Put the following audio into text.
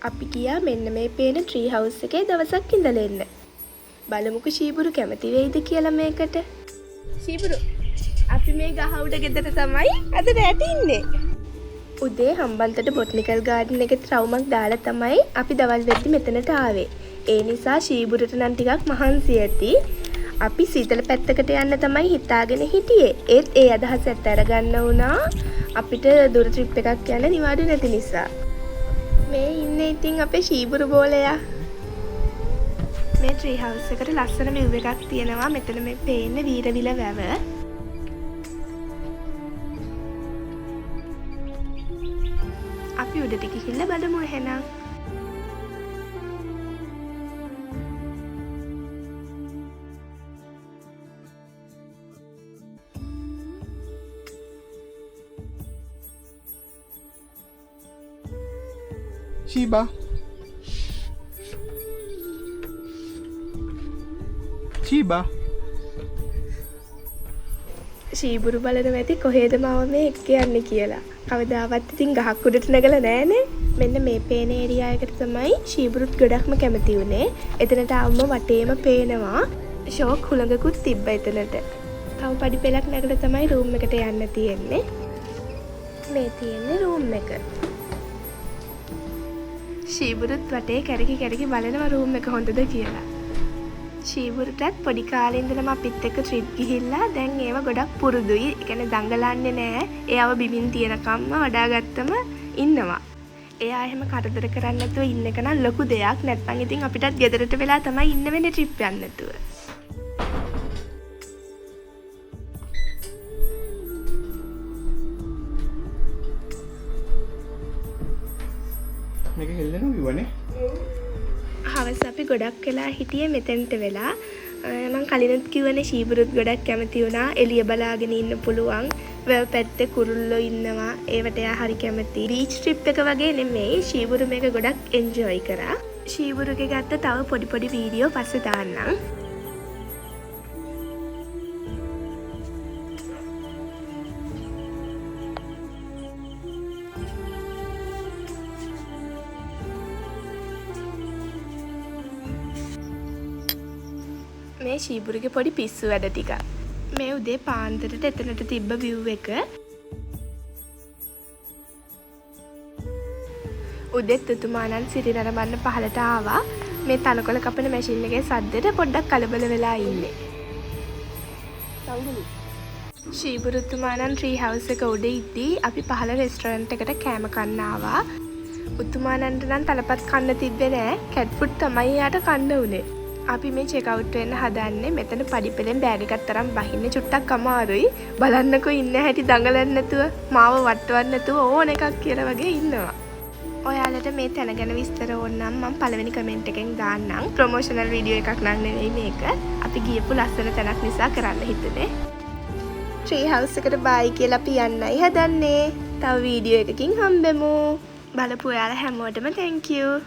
අපි ගියා මෙන්න මේ පේන ට්‍රී හවුස් එකේ දවසක් ඉඳලා එන්න. බලමුකෝ ශීබුරු කැමති වෙයිද කියලා මේකට. ශීබුරු අපි මේ ගහ උඩ ගෙදර තමයි අද රැට ඉන්නේ. උදේ හම්බන්තොට බොටනිකල් ගාඩන් එකේ ට්‍රවුමක් දාලා තමයි අපි දවල් වෙද්දි මෙතනට ආවේ. ඒ නිසා ශීබුරුට නම් ටිකක් මහන්සි ඇති. අපි සීතල පැත්තකට යන්න තමයි හිතාගෙන හිටියේ. ඒත් ඒ අදහස ඇත්ත අරගන්න වුණා. අපිට දුර ට්‍රිප් එකක් යන්න නිවාඩු නැති නිසා. මේ ඉන්නේ ඉතින් අපේ ශීබුරු බෝලයා. මේ ට්‍රී හවුස් එකට ලස්සන view එකක් තියෙනවා. මෙතන මේ පේන්නේ වීරවිල වැව. අපි උඩට ගිහිල්ලා බලමු එහෙනම්. Shiba. Shiba. ශීබුරු බලනවා ඇති කොහෙද මම මේ එක්ක යන්නේ කියලා. කවදාවත් ඉතින් ගහක් උඩට නැගලා නැහනේ. මෙන්න මේ පේන ඒරියා එකට තමයි ශීබුරුත් ගොඩක්ම කැමති වුණේ. එතනට ආවම වටේම පේනවා. ෂෝක් හුළඟකුත් තිබ්බා එතනට. තව පඩි පෙලක් නැගලා තමයි රූම් එකට යන්න තියෙන්නේ. මේ තියෙන්නේ රූම් එක. ශීබුරුත් වටේ කැරකි කැරකි බලනවා රූම් එක හොඳද කියලා. ශීබුරුටත් පොඩි කාලේ ඉඳලම අපිත් එක්ක ට්‍රිප් ගිහිල්ලා දැන් ඒව ගොඩක් පුරුදුයි. ඒ කියන්නේ දඟලන්නේ නැහැ. එයාව බිමින් තියනකම්ම වඩාගත්තම ඉන්නවා. එයා එහෙම කරදර කරන්නේ නැතුව ඉන්න එක නම් ලොකු දෙයක්. නැත්නම් ඉතින් අපිටත් ගෙදරට වෙලා තමයි ඉන්න වෙන්නේ ට්‍රිප් යන්න නැතුව. මේක හෙල්ලෙනවා කිව්වනේ. හවස අපි ගොඩක් වෙලා හිටියේ මෙතෙන්ට වෙලා. මම කලිනුත් කිව්වනේ ශීබුරුත් ගොඩක් කැමති වුණා. එළිය බලාගෙන ඉන්න පුළුවන්. වැව පැත්තේ කුරුල්ලෝ ඉන්නවා. ඒවට එයා හරි කැමති. බීච් ට්‍රිප් එක වගේ නෙමෙයි. ශීබුරු මේක ගොඩක් එන්ජොයි කරා. ශීබුරුගේ ගත්ත තව පොඩි පොඩි වීඩියෝ පස්සේ දාන්නම්. මේ ශීබුරුගේ පොඩි පිස්සු වැඩ ටික. මේ උදේ පාන්දරට එතනට තිබ්බ view එක. උදේත් තුතුමානන් සිරි නරඹන්න පහලට ආවා. මේ තනකොළ කපන මැෂින් එකේ සද්දෙට පොඩ්ඩක් කලබල වෙලා ඉන්නේ. ශීබුරු තුමානන් ට්‍රී හවුස් එක උඩ ඉද්දී අපි පහල රෙස්ටොරන්ට් එකට කෑම කන්න ආවා. උතුමානන්ට නම් තලපත් කන්න තිබ්බේ නෑ. කැට් ෆුඩ් තමයි යාට කන්න උනේ. අපි මේ චෙක් අවුට් වෙන්න හදන්නේ. මෙතන පඩි පෙලෙන් බෑග් එකක් තරම් බහින්න චුට්ටක් අමාරුයි. බලන්නකෝ ඉන්න හැටි දඟලන්නේ නැතුව මාව වට්ටවන්න නැතුව ඕන එකක් කියලා වගේ ඉන්නවා. ඔයාලට මේ තැන ගැන විස්තර ඕන නම් මම පළවෙනි කමෙන්ට් එකෙන් දාන්නම්. ප්‍රොමෝෂනල් වීඩියෝ එකක් නම් නෙවෙයි මේක. අපි ගියපු ලස්සන තැනක් නිසා කරන්න හිතුනේ. ට්‍රී හවුස් එකට බයි කියලා අපි යන්නයි හදන්නේ. තව වීඩියෝ එකකින් හම්බෙමු. බලපු ඔයාලා හැමෝටම thank you.